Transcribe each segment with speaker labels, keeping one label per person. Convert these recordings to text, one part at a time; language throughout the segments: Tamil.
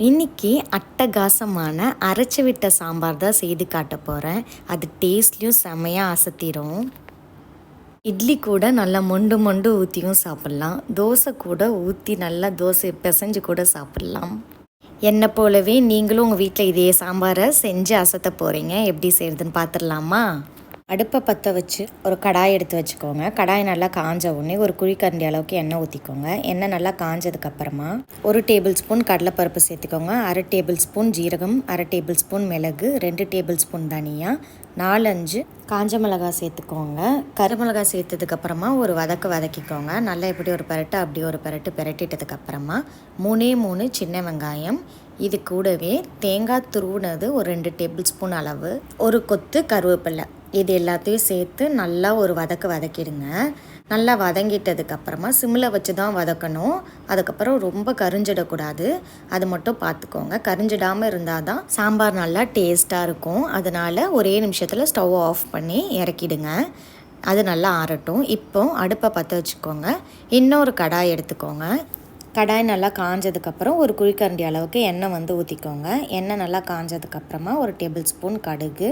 Speaker 1: இன்றைக்கி அட்டகாசமான அரைச்சி விட்ட சாம்பார் தான் செய்து காட்ட போகிறேன். அது டேஸ்ட்லேயும் செமையாக அசத்திடும். இட்லி கூட நல்லா மொண்டு மொண்டு ஊற்றியும் சாப்பிட்லாம். தோசை கூட ஊற்றி நல்லா தோசை பிசைஞ்சு கூட சாப்பிட்லாம். என்னை போலவே நீங்களும் உங்கள் வீட்டில் இதே சாம்பாரை செஞ்சு அசத்த போகிறீங்க. எப்படி செய்கிறதுன்னு பார்த்துடலாமா? அடுப்பை பற்ற வச்சு ஒரு கடாய் எடுத்து வச்சுக்கோங்க. கடாய் நல்லா காஞ்ச உடனே ஒரு குழிக்கரண்டி அளவுக்கு எண்ணெய் ஊற்றிக்கோங்க. எண்ணெய் நல்லா காஞ்சதுக்கப்புறமா 1 டேபிள் ஸ்பூன் கடலைப்பருப்பு சேர்த்துக்கோங்க. 1/2 டேபிள் ஸ்பூன் ஜீரகம், 1/2 டேபிள் ஸ்பூன் மிளகு, 2 டேபிள் ஸ்பூன் தனியா, 4-5 காஞ்ச மிளகாய் சேர்த்துக்கோங்க. கருமிளகாய் சேர்த்ததுக்கப்புறமா ஒரு வதக்கிக்கோங்க. நல்லா இப்படி ஒரு பரட்டு அப்படி ஒரு பரட்டு பிரட்டிட்டதுக்கப்புறமா 3 சின்ன வெங்காயம், இது கூடவே தேங்காய் துருவுனது ஒரு 2 டேபிள் ஸ்பூன் அளவு, ஒரு கொத்து கருவேப்பிலை, இது எல்லாத்தையும் சேர்த்து நல்லா ஒரு வதக்கிடுங்க. நல்லா வதங்கிட்டதுக்கப்புறமா சிம்மில் வச்சு தான் வதக்கணும். அதுக்கப்புறம் ரொம்ப கரிஞ்சிடக்கூடாது, அது மட்டும் பார்த்துக்கோங்க. கரிஞ்சிடாமல் இருந்தால் தான் சாம்பார் நல்லா டேஸ்ட்டாக இருக்கும். அதனால் ஒரே நிமிஷத்தில் ஸ்டவ் ஆஃப் பண்ணி இறக்கிடுங்க. அது நல்லா ஆறட்டும். இப்போ அடுப்பை பற்ற வச்சுக்கோங்க. இன்னொரு கடாய் எடுத்துக்கோங்க. கடாய் நல்லா காஞ்சதுக்கப்புறம் ஒரு குழிக்கரண்டி அளவுக்கு எண்ணெய் ஊற்றிக்கோங்க. எண்ணெய் நல்லா காஞ்சதுக்கப்புறமா 1 டேபிள் ஸ்பூன் கடுகு,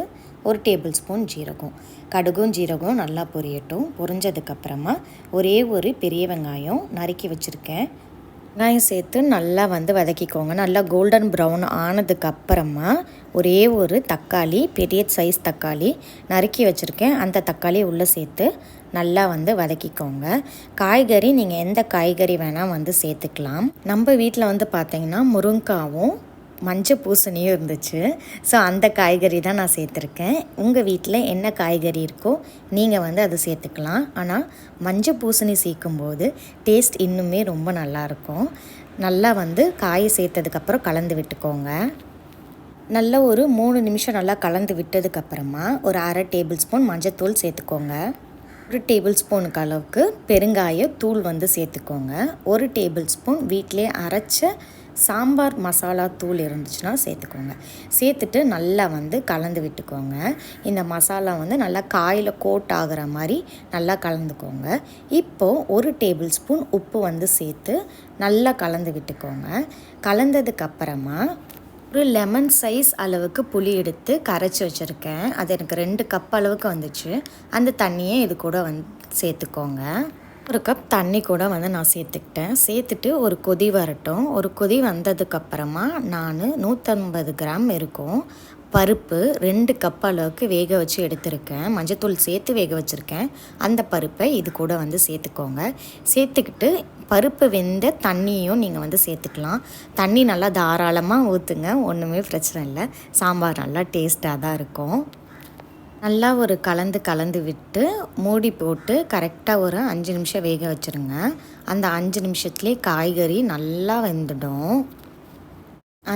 Speaker 1: 1 டேபிள் ஸ்பூன் ஜீரகம். கடுகும் ஜீரகம் நல்லா பொரியட்டும். பொரிஞ்சதுக்கப்புறமா ஒரே ஒரு பெரிய வெங்காயம் நறுக்கி வச்சுருக்கேன். வெங்காயம் சேர்த்து நல்லா வதக்கிக்கோங்க. நல்லா கோல்டன் ப்ரௌன் ஆனதுக்கப்புறமா ஒரே ஒரு தக்காளி, பெரிய சைஸ் தக்காளி நறுக்கி வச்சுருக்கேன். அந்த தக்காளி உள்ளே சேர்த்து நல்லா வதக்கிக்கோங்க. காய்கறி நீங்கள் எந்த காய்கறி வேணால் சேர்த்துக்கலாம். நம்ம வீட்டில் பார்த்திங்கன்னா முருங்காவும் மஞ்சள் பூசணியும் இருந்துச்சு. ஸோ அந்த காய்கறி தான் நான் சேர்த்துருக்கேன். உங்கள் வீட்டில் என்ன காய்கறி இருக்கோ நீங்கள் அதை சேர்த்துக்கலாம். ஆனால் மஞ்சள் பூசணி சேர்க்கும்போது டேஸ்ட் இன்னுமே ரொம்ப நல்லாயிருக்கும். நல்லா காயை சேர்த்ததுக்கப்புறம் கலந்து விட்டுக்கோங்க. நல்லா ஒரு 3 நிமிஷம் நல்லா கலந்து விட்டதுக்கப்புறமா ஒரு 1/2 டேபிள் ஸ்பூன் மஞ்சள் சேர்த்துக்கோங்க. 1 டேபிள் ஸ்பூனுக்கு அளவுக்கு பெருங்காய தூள் சேர்த்துக்கோங்க. 1 டேபிள் ஸ்பூன் வீட்டிலே அரைச்ச சாம்பார் மசாலா தூள் இருந்துச்சுன்னா சேர்த்துக்கோங்க. சேர்த்துட்டு நல்லா கலந்து விட்டுக்கோங்க. இந்த மசாலா நல்லா காயில் கோட் ஆகிற மாதிரி நல்லா கலந்துக்கோங்க. இப்போது 1 டேபிள் ஸ்பூன் உப்பு சேர்த்து நல்லா கலந்து விட்டுக்கோங்க. கலந்ததுக்கப்புறமா ஒரு லெமன் சைஸ் அளவுக்கு புளி எடுத்து கரைச்சி வச்சுருக்கேன். அது எனக்கு 2 கப் அளவுக்கு வந்துச்சு. அந்த தண்ணியை இது கூட சேர்த்துக்கோங்க. 1 கப் தண்ணி கூட நான் சேர்த்துக்கிட்டேன். சேர்த்துட்டு ஒரு கொதி வரட்டும். ஒரு கொதி வந்ததுக்கப்புறமா நான் 150 கிராம் இருக்கும் பருப்பு 2 கப் அளவுக்கு வேக வச்சு எடுத்திருக்கேன். மஞ்சத்தூள் சேர்த்து வேக வச்சுருக்கேன். அந்த பருப்பை இது கூட சேர்த்துக்கோங்க. சேர்த்துக்கிட்டு பருப்பு வெந்த தண்ணியும் நீங்கள் சேர்த்துக்கலாம். தண்ணி நல்லா தாராளமாக ஊற்றுங்க, ஒன்றுமே பிரச்சனை இல்லை. சாம்பார் நல்லா டேஸ்ட்டாக தான் இருக்கும். நல்லா ஒரு கலந்து விட்டு மூடி போட்டு கரெக்டாக ஒரு 5 நிமிஷம் வேக வச்சுருங்க. அந்த 5 நிமிஷத்துலேயே காய்கறி நல்லா வெந்துடும்.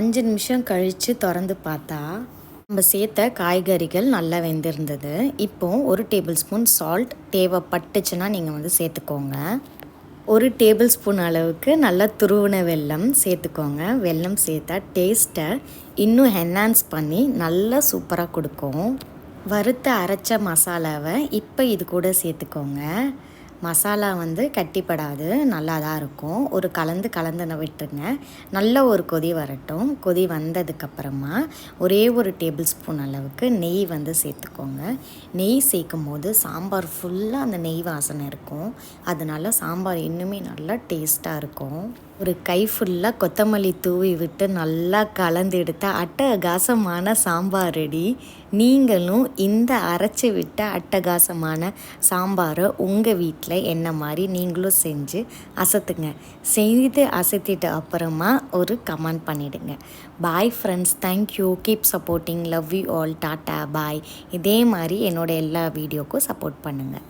Speaker 1: 5 நிமிஷம் கழித்து திறந்து பார்த்தா நம்ம சேர்த்த காய்கறிகள் நல்லா வெந்திருந்தது. இப்போது 1 டேபிள் ஸ்பூன் சால்ட் தேவைப்பட்டுச்சுன்னா நீங்கள் சேர்த்துக்கோங்க. 1 டேபிள் ஸ்பூன் அளவுக்கு நல்லா துருவின வெல்லம் சேர்த்துக்கோங்க. வெல்லம் சேர்த்தா டேஸ்ட்டை இன்னும் என்ஹான்ஸ் பண்ணி நல்லா சூப்பராக கொடுக்கும். வறுத்த அரைச்ச மசாலாவை இப்போ இது கூட சேர்த்துக்கோங்க. மசாலா கட்டிப்படாது, நல்லா தான் இருக்கும். ஒரு கலந்து விட்டுருங்க. நல்ல ஒரு கொதி வரட்டும். கொதி வந்ததுக்கப்புறமா ஒரே ஒரு டேபிள் ஸ்பூன் அளவுக்கு நெய் சேர்த்துக்கோங்க. நெய் சேர்க்கும் போது சாம்பார் ஃபுல்லாக அந்த நெய் வாசனை இருக்கும். அதனால சாம்பார் இன்னுமே நல்லா டேஸ்ட்டாக இருக்கும். ஒரு கை ஃபுல்லாக கொத்தமல்லி தூவி விட்டு நல்லா கலந்து எடுத்தால் அட்டகாசமான சாம்பார் ரெடி. நீங்களும் இந்த அரைச்சி விட்ட அட்டகாசமான சாம்பாரை உங்கள் வீட்டில் என்ன மாதிரி நீங்களும் செஞ்சு அசத்துங்க. செய்து அசத்திட்டு அப்புறமா ஒரு கமெண்ட் பண்ணிவிடுங்க. Bye friends, thank you, keep supporting, love you all, tata, bye. இதே மாதிரி என்னோடய எல்லா வீடியோக்கும் சப்போர்ட் பண்ணுங்கள்.